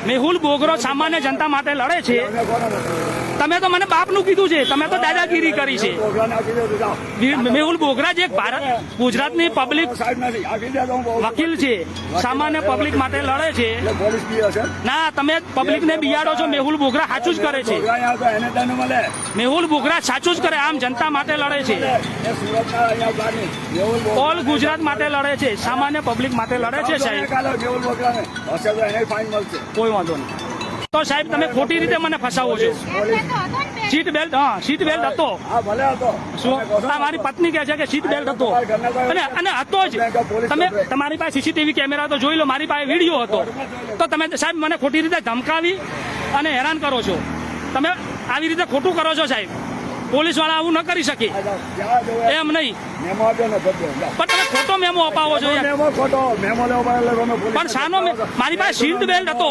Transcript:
મેહુલ બોગરો સામાન્ય જનતા માટે લડે છે. તમે તો મને બાપનું કીધું છે, તમે તો દાદાગીરી કરી છે. મેહુલ બોગરા જે ગુજરાતની પબ્લિક વકીલ છે, સામાન્ય પબ્લિક માટે લડે છે. ના, તમે પબ્લિકને બિયાડો છો. મેહુલ બોગરા સાચું જ કરે છે. મેહુલ બોગરા સાચું જ કરે, આમ જનતા માટે લડે છે. ઓલ ગુજરાત માટે લડે છે, સામાન્ય પબ્લિક માટે લડે છે. સાહેબ કોઈ વાંધો નહીં. તો સાહેબ તમે ખોટી રીતે મને ફસાવો છો. સીટ બેલ્ટ, હા સીટ બેલ્ટ હતો. શું મારી પત્ની કહે છે કે સીટ બેલ્ટ હતો, અને હતો જ. તમે તમારી પાસે સીસીટીવી કેમેરા તો જોઈ લો, મારી પાસે વિડીયો હતો. તો તમે સાહેબ મને ખોટી રીતે ધમકાવી અને હેરાન કરો છો. તમે આવી રીતે ખોટું કરો છો સાહેબ. પોલીસ વાળા આવું ન કરી શકે એમ નહીં, પણ તમે ખોટો મેમો અપાવો છો. પણ શાનો? મારી પાસે સીટ બેલ્ટ હતો.